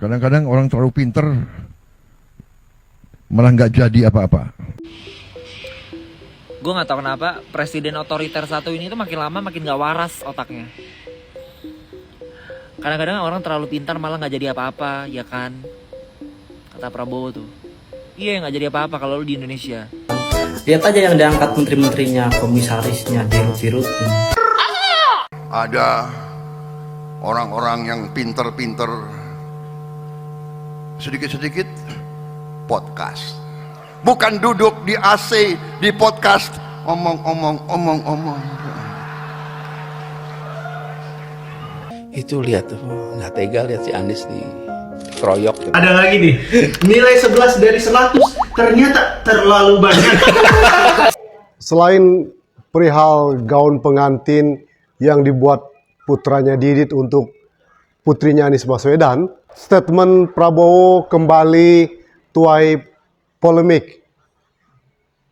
Kadang-kadang orang terlalu pinter malah nggak jadi apa-apa. Gue nggak tahu kenapa presiden otoriter satu ini tuh makin lama makin nggak waras otaknya. Kadang-kadang orang terlalu pintar malah nggak jadi apa-apa, ya kan? Kata Prabowo tuh. Iya, nggak jadi apa-apa kalau lu di Indonesia. Lihat aja yang diangkat menteri-menterinya, komisarisnya, dirut-dirutnya. Ada orang-orang yang pinter-pinter, sedikit-sedikit podcast. Bukan duduk di AC, di podcast, omong-omong. Itu lihat tuh, nggak tega lihat si Anies dikeroyok tuh. Ada lagi nih, nilai 11 dari 100 ternyata terlalu banyak. Selain perihal gaun pengantin yang dibuat putranya Didit untuk putrinya Anies Baswedan, statement Prabowo kembali tuai polemik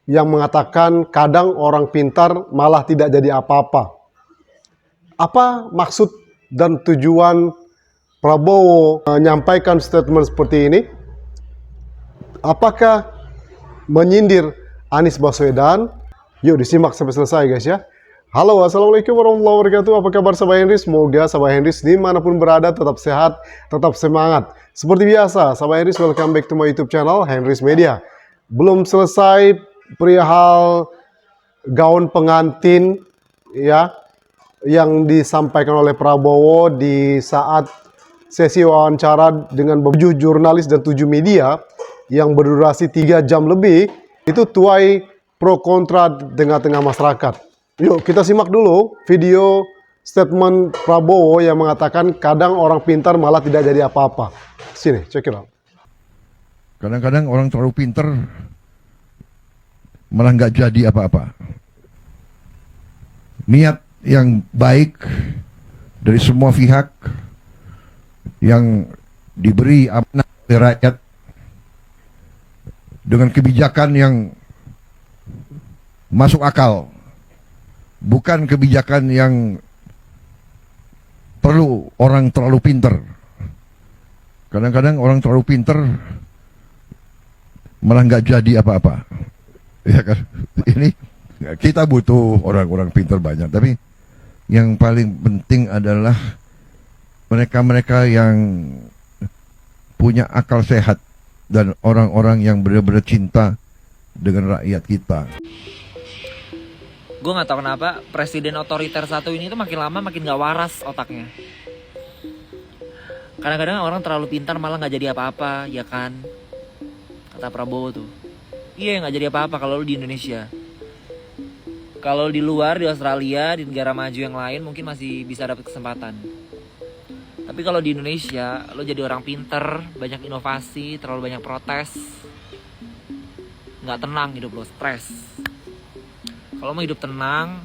yang mengatakan kadang orang pintar malah tidak jadi apa-apa. Apa maksud dan tujuan Prabowo menyampaikan statement seperti ini? Apakah menyindir Anies Baswedan? Yuk disimak sampai selesai guys ya. Halo, assalamualaikum warahmatullahi wabarakatuh. Apa kabar sahabat Henrys? Semoga sahabat Henrys dimanapun berada tetap sehat, tetap semangat. Seperti biasa, sahabat Henrys, welcome back to my YouTube channel Henrys Media. Belum selesai perihal gaun pengantin ya yang disampaikan oleh Prabowo di saat sesi wawancara dengan 7 jurnalis dan 7 media yang berdurasi 3 jam lebih, itu tuai pro kontra tengah-tengah masyarakat. Yuk kita simak dulu video statement Prabowo yang mengatakan kadang orang pintar malah tidak jadi apa-apa. Sini, check it out. Kadang-kadang orang terlalu pinter malah nggak jadi apa-apa. Niat yang baik dari semua pihak yang diberi amanah oleh rakyat dengan kebijakan yang masuk akal, bukan kebijakan yang perlu orang terlalu pinter. Kadang-kadang orang terlalu pinter malah nggak jadi apa-apa, ya kan? Ini kita butuh orang-orang pinter banyak, tapi yang paling penting adalah mereka-mereka yang punya akal sehat dan orang-orang yang benar-benar cinta dengan rakyat kita. Gue nggak tahu kenapa presiden otoriter satu ini tuh makin lama makin nggak waras otaknya. Kadang-kadang orang terlalu pintar malah nggak jadi apa-apa, ya kan? Kata Prabowo tuh. Iya, nggak jadi apa-apa kalau lu di Indonesia. Kalau di luar, di Australia, di negara maju yang lain mungkin masih bisa dapat kesempatan. Tapi kalau di Indonesia, lo jadi orang pinter, banyak inovasi, terlalu banyak protes, nggak tenang hidup lo, stres. Kalau mau hidup tenang,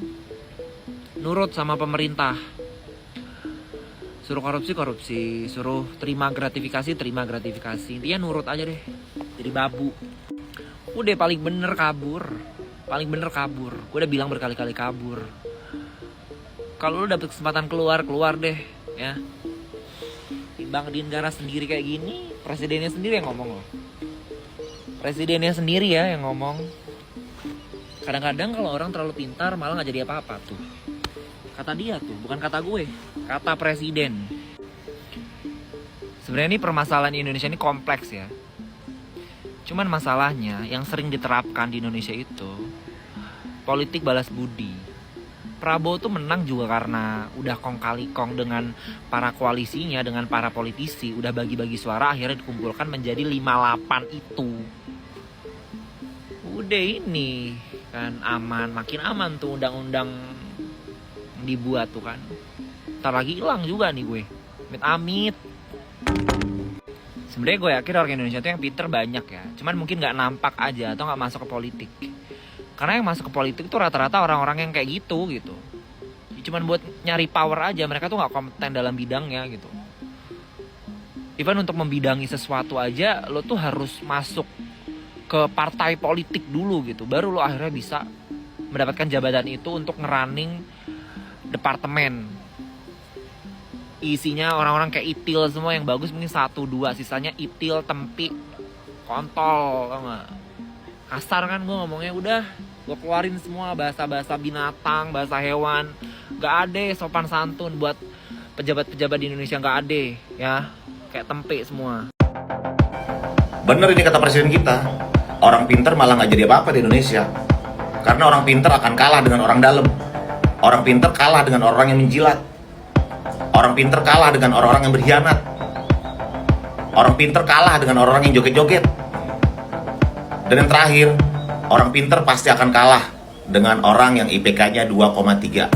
nurut sama pemerintah. Suruh korupsi, suruh terima gratifikasi. Intinya nurut aja deh, jadi babu. Udah paling bener kabur. Gue udah bilang berkali-kali kabur. Kalau lu dapet kesempatan keluar deh, ya. Timbang di negara sendiri kayak gini, presidennya sendiri yang ngomong loh. Presidennya sendiri ya yang ngomong. Kadang-kadang kalau orang terlalu pintar malah nggak jadi apa-apa tuh. Kata dia tuh, bukan kata gue, kata presiden. Sebenarnya ini permasalahan di Indonesia ini kompleks ya. Cuman masalahnya yang sering diterapkan di Indonesia itu politik balas budi. Prabowo tuh menang juga karena udah kong kali kong dengan para koalisinya, dengan para politisi, udah bagi-bagi suara, akhirnya dikumpulkan menjadi 58 itu. Udah ini kan aman, makin aman tuh undang-undang dibuat tuh kan. Ntar lagi hilang juga nih gue, amit-amit. Sebenarnya gue yakin orang Indonesia tuh yang pinter banyak ya, cuman mungkin nggak nampak aja atau nggak masuk ke politik. Karena yang masuk ke politik tuh rata-rata orang-orang yang kayak gitu. Cuman buat nyari power aja, mereka tuh nggak kompeten dalam bidangnya gitu. Even untuk membidangi sesuatu aja, lo tuh harus masuk ke partai politik dulu gitu, baru lo akhirnya bisa mendapatkan jabatan itu untuk ngerunning departemen. isinya orang-orang kayak itil semua, yang bagus mungkin 1-2, sisanya itil, tempi, kontol, tau gak? Kasar kan gue ngomongnya, udah gue keluarin semua bahasa-bahasa binatang, bahasa hewan. Gak ada sopan santun buat pejabat-pejabat di Indonesia, gak ada ya, kayak tempe semua. Bener ini kata presiden kita, orang pinter malah gak jadi apa-apa di Indonesia. Karena orang pinter akan kalah dengan orang dalam. Orang pinter kalah dengan orang yang menjilat. Orang pinter kalah dengan orang-orang yang berkhianat. Orang pinter kalah dengan orang-orang yang joget-joget. Dan yang terakhir, orang pinter pasti akan kalah dengan orang yang IPK-nya 2,3.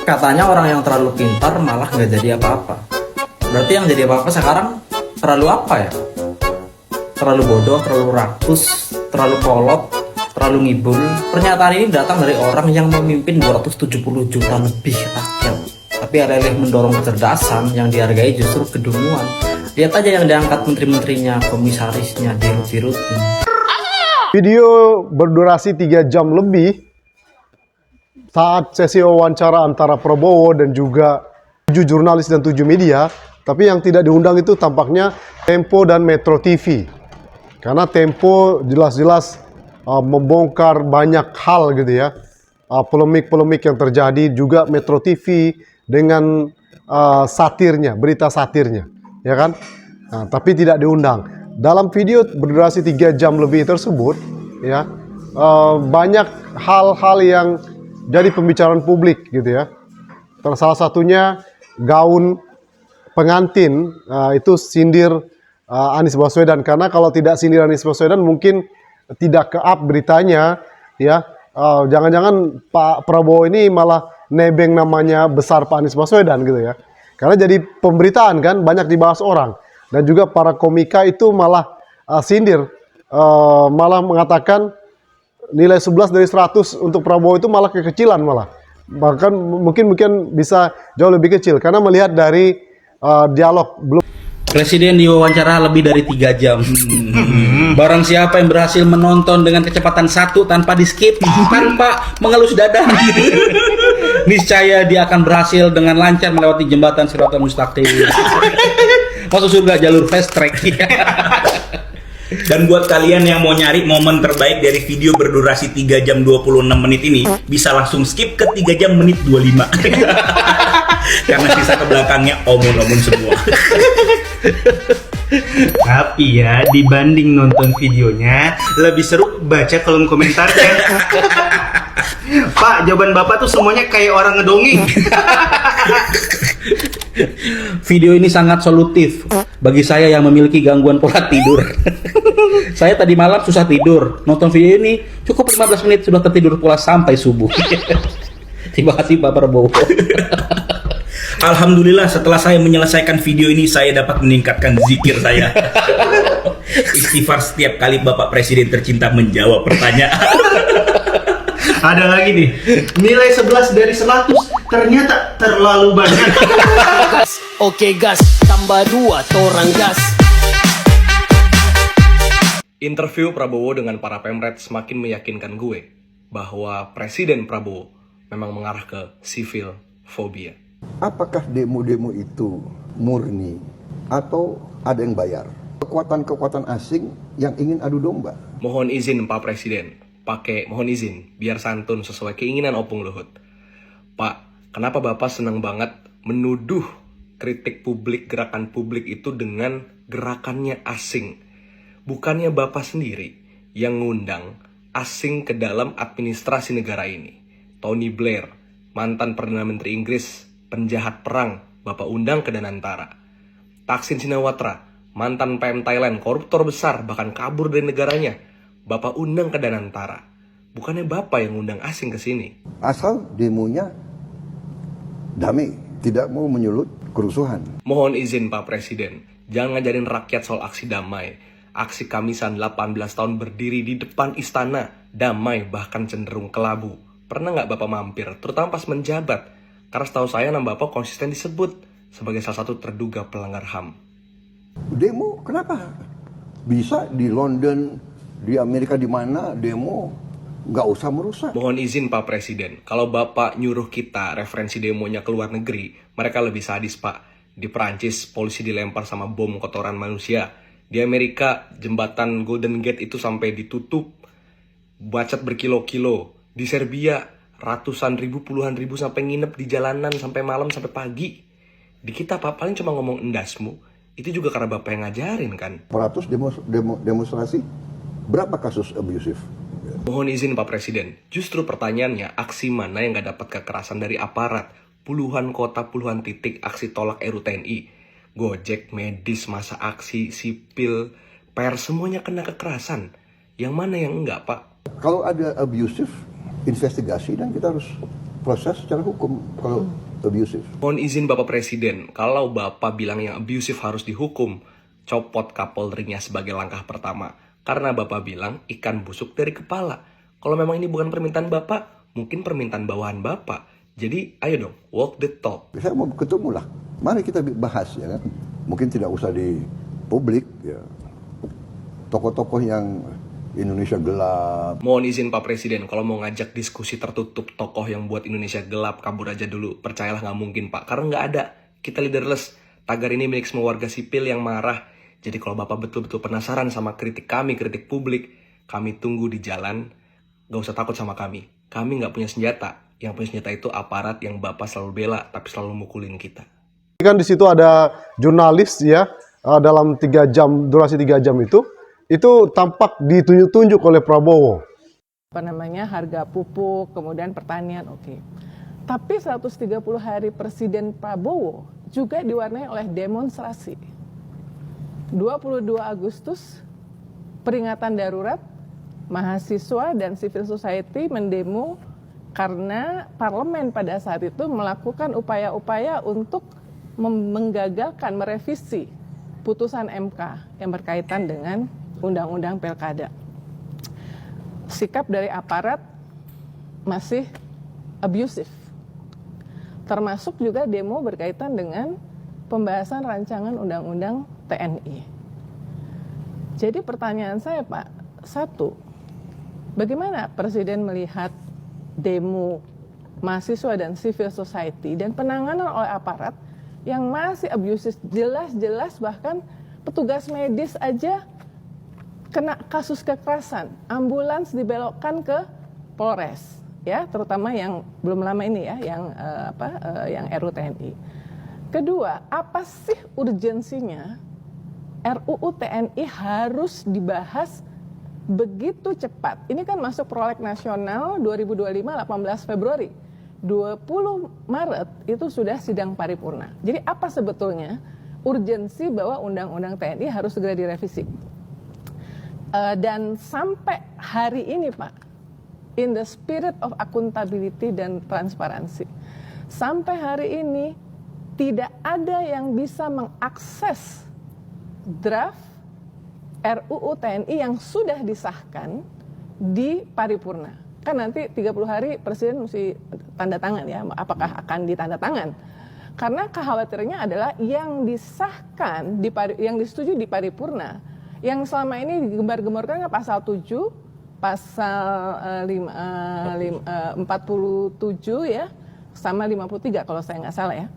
Katanya orang yang terlalu pintar malah nggak jadi apa-apa. Berarti yang jadi apa-apa sekarang terlalu apa ya? Terlalu bodoh, terlalu rakus, terlalu kolot, terlalu ngibul. Pernyataan ini datang dari orang yang memimpin 270 juta lebih rakyat. Tapi alih-alih mendorong kecerdasan, yang dihargai justru kedunguan. Lihat aja yang diangkat menteri-menterinya, komisarisnya, dirut-dirutnya. Video berdurasi 3 jam lebih saat sesi wawancara antara Prabowo dan juga 7 jurnalis dan 7 media, tapi yang tidak diundang itu tampaknya Tempo dan Metro TV. Karena Tempo jelas-jelas membongkar banyak hal gitu ya. Polemik-polemik yang terjadi, juga Metro TV dengan satirnya, berita satirnya, ya kan? Nah, tapi tidak diundang. Dalam video berdurasi 3 jam lebih tersebut, ya, banyak hal-hal yang jadi pembicaraan publik gitu ya. Salah satunya gaun pengantin itu sindir Anies Baswedan, karena kalau tidak sindir Anies Baswedan mungkin tidak ke-up beritanya ya. Jangan-jangan Pak Prabowo ini malah nebeng namanya besar Pak Anies Baswedan gitu ya. Karena jadi pemberitaan kan, banyak dibahas orang. Dan juga para komika itu malah sindir, malah mengatakan nilai 11 dari 100 untuk Prabowo itu malah kekecilan malah. Bahkan mungkin bisa jauh lebih kecil karena melihat dari dialog. Belum. Presiden diwawancara lebih dari 3 jam. Barang siapa yang berhasil menonton dengan kecepatan 1 tanpa di skip, tanpa mengelus dada, niscaya dia akan berhasil dengan lancar melewati jembatan Shiratal Mustaqim. Masuk surga jalur fast track. Dan buat kalian yang mau nyari momen terbaik dari video berdurasi 3 jam 26 menit ini, bisa langsung skip ke 3 jam menit 25. Karena sisa ke belakangnya omong-omong semua. Tapi ya, dibanding nonton videonya, lebih seru baca kolom komentarnya. Pak, jawaban Bapak tuh semuanya kayak orang ngedongeng. Video ini sangat solutif bagi saya yang memiliki gangguan pola tidur. Saya tadi malam susah tidur, nonton video ini cukup 15 menit sudah tertidur pula sampai subuh. Terima kasih Pak Prabowo. Alhamdulillah, setelah saya menyelesaikan video ini, saya dapat meningkatkan zikir saya. Istighfar setiap kali Bapak Presiden tercinta menjawab pertanyaan. Ada lagi nih, nilai 11 dari 100 ternyata terlalu banyak. Oke gas, tambah 2 torang gas. Interview Prabowo dengan para pemret semakin meyakinkan gue bahwa Presiden Prabowo memang mengarah ke civil phobia. Apakah demo-demo itu murni atau ada yang bayar? Kekuatan-kekuatan asing yang ingin adu domba. Mohon izin Pak Presiden, mohon izin biar santun sesuai keinginan Opung Luhut. Pak, kenapa Bapak senang banget menuduh kritik publik, gerakan publik itu dengan gerakannya asing? Bukannya Bapak sendiri yang ngundang asing ke dalam administrasi negara ini. Tony Blair, mantan Perdana Menteri Inggris, penjahat perang, Bapak undang ke Danantara. Thaksin Shinawatra, mantan PM Thailand, koruptor besar, bahkan kabur dari negaranya, Bapak undang ke Danantara. Bukannya Bapak yang undang asing ke sini. Asal demonya damai, tidak mau menyulut kerusuhan. Mohon izin Pak Presiden, jangan ngajarin rakyat soal aksi damai. Aksi Kamisan 18 tahun berdiri di depan istana, damai bahkan cenderung kelabu. Pernah nggak Bapak mampir, terutama pas menjabat? Karena setahu saya nama Bapak konsisten disebut sebagai salah satu terduga pelanggar HAM. Demo kenapa? Bisa di London, di Amerika, di mana demo nggak usah merusak. Mohon izin Pak Presiden, kalau Bapak nyuruh kita referensi demonya ke luar negeri, mereka lebih sadis Pak. Di Perancis, polisi dilempar sama bom kotoran manusia. Di Amerika, jembatan Golden Gate itu sampai ditutup. Bacot berkilo-kilo. Di Serbia, ratusan ribu, puluhan ribu sampai nginep di jalanan sampai malam, sampai pagi. Di kita Pak, paling cuma ngomong endasmu. Itu juga karena Bapak yang ngajarin kan. 100 demonstrasi, berapa kasus abusif? Mohon izin Pak Presiden, justru pertanyaannya aksi mana yang gak dapat kekerasan dari aparat? Puluhan kota, puluhan titik aksi tolak RUU TNI. Gojek, medis, masa aksi, sipil, pers, semuanya kena kekerasan. Yang mana yang enggak Pak? Kalau ada abusif, investigasi dan kita harus proses secara hukum kalau abusif. Mohon izin Bapak Presiden, kalau Bapak bilang yang abusif harus dihukum, copot Kapolrinya sebagai langkah pertama. Karena Bapak bilang ikan busuk dari kepala. Kalau memang ini bukan permintaan Bapak, mungkin permintaan bawahan Bapak. Jadi ayo dong, walk the talk. Saya mau ketemu lah. Mari kita bahas ya kan. Mungkin tidak usah di publik ya. Tokoh-tokoh yang Indonesia gelap. Mohon izin Pak Presiden, kalau mau ngajak diskusi tertutup tokoh yang buat Indonesia gelap, kabur aja dulu. Percayalah nggak mungkin Pak, karena nggak ada. Kita leaderless. Tagar ini milik semua warga sipil yang marah. Jadi kalau Bapak betul-betul penasaran sama kritik kami, kritik publik, kami tunggu di jalan. Gak usah takut sama kami. Kami nggak punya senjata. Yang punya senjata itu aparat yang Bapak selalu bela, tapi selalu mukulin kita. Kan di situ ada jurnalis ya, dalam 3 jam, durasi 3 jam itu tampak ditunjuk-tunjuk oleh Prabowo. Harga pupuk, kemudian pertanian, oke. Tapi 130 hari Presiden Prabowo juga diwarnai oleh demonstrasi. 22 Agustus, peringatan darurat, mahasiswa dan civil society mendemo karena parlemen pada saat itu melakukan upaya-upaya untuk menggagalkan, merevisi putusan MK yang berkaitan dengan Undang-Undang Pilkada. Sikap dari aparat masih abusif. Termasuk juga demo berkaitan dengan pembahasan rancangan Undang-Undang TNI. Jadi pertanyaan saya Pak, satu, bagaimana Presiden melihat demo mahasiswa dan civil society dan penanganan oleh aparat yang masih abusif, jelas-jelas bahkan petugas medis aja kena kasus kekerasan, ambulans dibelokkan ke Polres, ya, terutama yang belum lama ini ya, yang RUU TNI. Kedua, apa sih urgensinya RUU TNI harus dibahas begitu cepat? Ini kan masuk proleg nasional 2025 18 Februari. 20 Maret itu sudah sidang paripurna. Jadi apa sebetulnya urgensi bahwa Undang-Undang TNI harus segera direvisi? Dan sampai hari ini Pak, in the spirit of accountability dan transparansi, sampai hari ini tidak ada yang bisa mengakses draft RUU TNI yang sudah disahkan di paripurna. Kan nanti 30 hari Presiden mesti tanda tangan ya, apakah akan ditanda tangan. Karena khawatirnya adalah yang disahkan, yang disetujui di paripurna, yang selama ini digembar-gemborkan pasal 7, pasal 47 ya, sama 53 kalau saya nggak salah ya.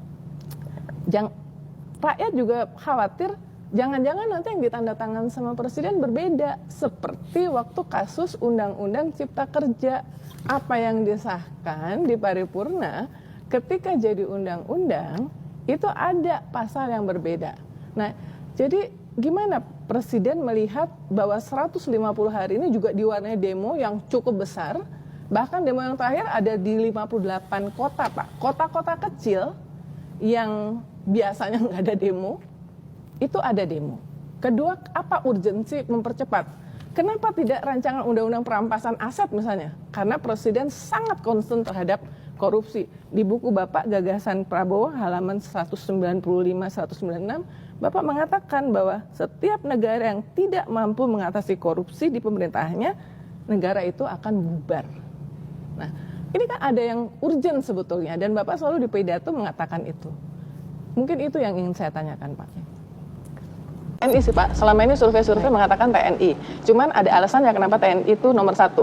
Rakyat juga khawatir jangan-jangan nanti yang ditandatangan sama Presiden berbeda. Seperti waktu kasus Undang-Undang Cipta Kerja. Apa yang disahkan di paripurna ketika jadi undang-undang itu ada pasal yang berbeda. Nah, jadi gimana Presiden melihat bahwa 150 hari ini juga diwarnai demo yang cukup besar. Bahkan demo yang terakhir ada di 58 kota, Pak. Kota-kota kecil yang biasanya nggak ada demo, itu ada demo. Kedua, apa urgensi mempercepat? Kenapa tidak rancangan undang-undang perampasan aset misalnya? Karena Presiden sangat concern terhadap korupsi. Di buku Bapak Gagasan Prabowo halaman 195-196, Bapak mengatakan bahwa setiap negara yang tidak mampu mengatasi korupsi di pemerintahannya, negara itu akan bubar. Nah, ini kan ada yang urgent sebetulnya, dan Bapak selalu di pidato mengatakan itu. Mungkin itu yang ingin saya tanyakan, Pak. TNI sih Pak, selama ini survei-survei mengatakan TNI. Cuman ada alasannya kenapa TNI itu nomor 1.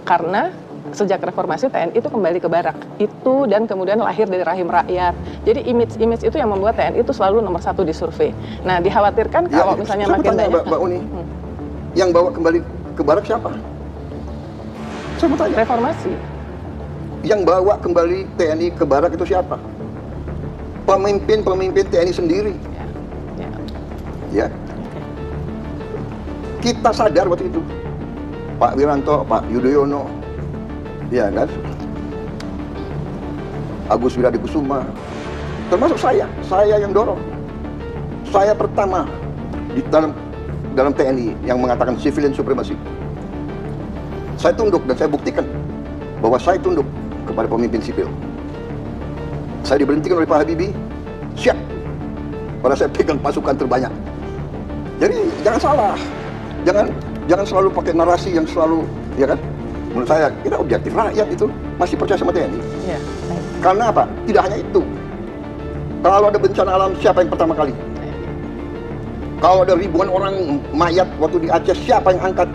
Karena sejak reformasi TNI itu kembali ke barak itu dan kemudian lahir dari rahim rakyat. Jadi image itu yang membuat TNI itu selalu nomor 1 di survei. Nah, dikhawatirkan kalau misalnya saya makin bertanya, banyak Mbak Uni, yang bawa kembali ke barak siapa? Saya mau tanya. Reformasi. Yang bawa kembali TNI ke barak itu siapa? Pemimpin TNI sendiri. Ya. Kita sadar waktu itu. Pak Wiranto, Pak Yudhoyono, ya kan? Agus Wiradikusuma, termasuk saya yang dorong. Saya pertama di dalam TNI yang mengatakan civilian supremacy. Saya tunduk dan saya buktikan bahwa saya tunduk kepada pemimpin sipil. Saya diberhentikan oleh Pak Habibie, siap. Karena saya pegang pasukan terbanyak. Jadi jangan salah, jangan selalu pakai narasi yang selalu, ya kan? Menurut saya kita objektif, rakyat itu masih percaya sama TNI. Ya, karena apa? Tidak hanya itu. Kalau ada bencana alam, siapa yang pertama kali? Kalau ada ribuan orang mayat waktu di Aceh, siapa yang angkat?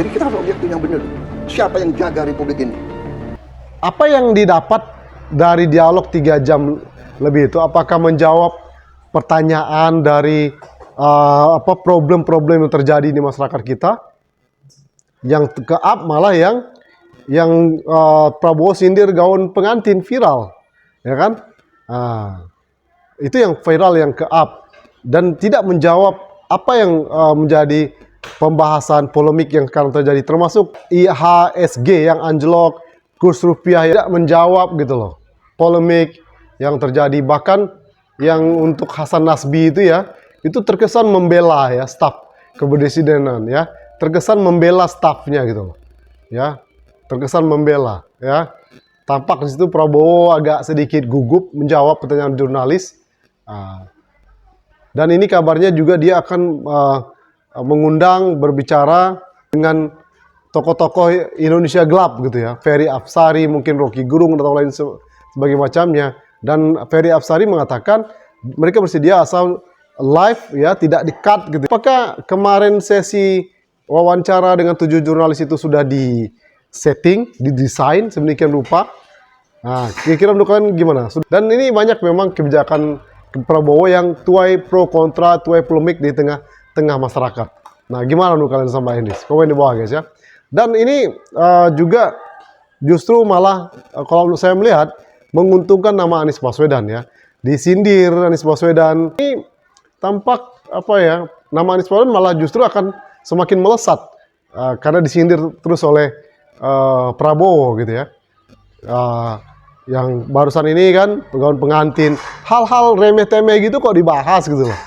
Jadi kita harus objektif yang benar. Siapa yang jaga republik ini? Apa yang didapat dari dialog 3 jam lebih itu? Apakah menjawab pertanyaan dari problem-problem yang terjadi di masyarakat kita? Yang ke-up malah yang Prabowo sindir gaun pengantin viral, ya kan? Itu yang viral, yang ke-up, dan tidak menjawab apa yang menjadi pembahasan polemik yang sekarang terjadi, termasuk IHSG yang anjlok, kurs rupiah tidak menjawab gitu loh, polemik yang terjadi. Bahkan yang untuk Hasan Nasbi itu ya, itu terkesan membela ya staf kepresidenan ya, terkesan membela stafnya gitu loh, ya, terkesan membela ya. Tampak di situ Prabowo agak sedikit gugup menjawab pertanyaan jurnalis. Dan ini kabarnya juga dia akan mengundang berbicara dengan tokoh-tokoh Indonesia gelap gitu ya, Ferry Apsari, mungkin Rocky Gerung atau lain sebagainya macamnya. Dan Ferry Apsari mengatakan mereka bersedia asal live ya, tidak di-cut gitu. Apakah kemarin sesi wawancara dengan 7 jurnalis itu sudah di-setting, didesain sedemikian rupa? Nah, kira-kira menurut kalian gimana? Dan ini banyak memang kebijakan Prabowo yang tuai pro kontra, tuai polemik di tengah masyarakat. Nah, gimana menurut kalian sama Hendris? Komen di bawah guys ya. Dan ini juga justru malah kalau saya melihat menguntungkan nama Anies Baswedan ya. Disindir Anies Baswedan. Ini tampak apa ya, nama Anies Baswedan malah justru akan semakin melesat karena disindir terus oleh Prabowo gitu ya. Yang barusan ini kan gaun pengantin, hal-hal remeh-temeh gitu kok dibahas gitu loh,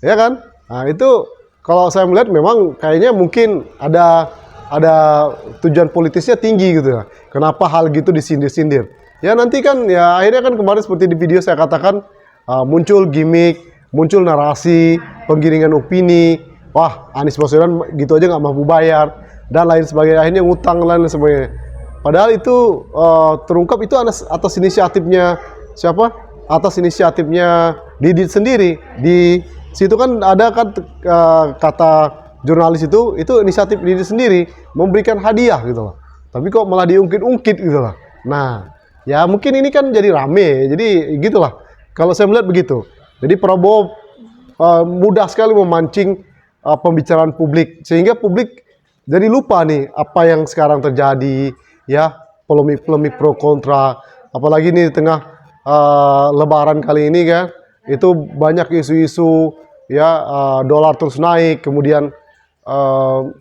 ya kan? Nah itu kalau saya melihat memang kayaknya mungkin ada tujuan politisnya tinggi gitu ya. Kenapa hal gitu disindir-sindir? Ya nanti kan ya akhirnya kan kemarin seperti di video saya katakan muncul gimmick, muncul narasi, penggiringan opini. Wah, Anies Baswedan gitu aja nggak mampu bayar dan lain sebagainya. Akhirnya ngutang dan lain sebagainya. Padahal itu terungkap itu atas inisiatifnya siapa? Atas inisiatifnya Didit sendiri. Di situ kan ada kan kata jurnalis itu inisiatif Didit sendiri memberikan hadiah gitu loh. Tapi kok malah diungkit-ungkit gitu loh. Nah, ya mungkin ini kan jadi rame. Jadi gitulah. Kalau saya melihat begitu. Jadi Prabowo mudah sekali memancing pembicaraan publik sehingga publik jadi lupa nih apa yang sekarang terjadi. Ya, polemik pro kontra, apalagi nih di tengah Lebaran kali ini kan, itu banyak isu-isu ya, dolar terus naik, kemudian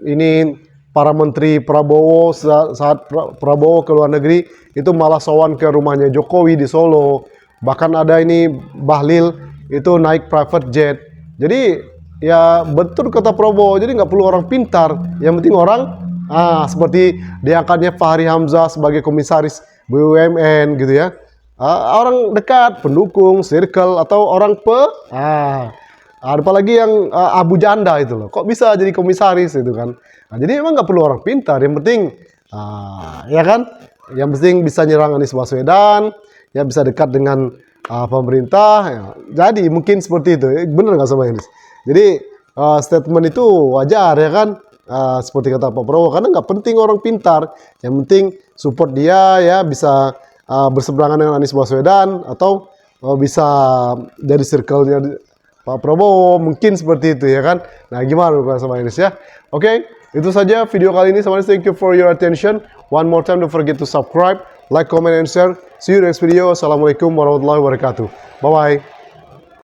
ini para menteri Prabowo saat Prabowo ke luar negeri itu malah sowan ke rumahnya Jokowi di Solo, bahkan ada ini Bahlil itu naik private jet. Jadi ya betul kata Prabowo, jadi nggak perlu orang pintar, yang penting orang seperti diangkatnya Fahri Hamzah sebagai komisaris BUMN gitu ya. Orang dekat, pendukung, circle, atau orang apalagi yang Abu Janda itu loh. Kok bisa jadi komisaris itu kan. Nah, jadi emang nggak perlu orang pintar, yang penting ya kan, yang penting bisa nyerang Anies Baswedan, ya bisa dekat dengan pemerintah. Ya. Jadi mungkin seperti itu, bener nggak sama Anies? Jadi statement itu wajar ya kan. seperti kata Pak Prabowo, karena nggak penting orang pintar, yang penting support dia ya, bisa berseberangan dengan Anies Baswedan atau bisa dari circle-nya Pak Prabowo, mungkin seperti itu ya kan. Nah gimana sama Anies ya. Oke, itu saja video kali ini sama Anies. Thank you for your attention. One more time, don't forget to subscribe, like, comment, and share. See you next video. Assalamualaikum warahmatullahi wabarakatuh. Bye bye.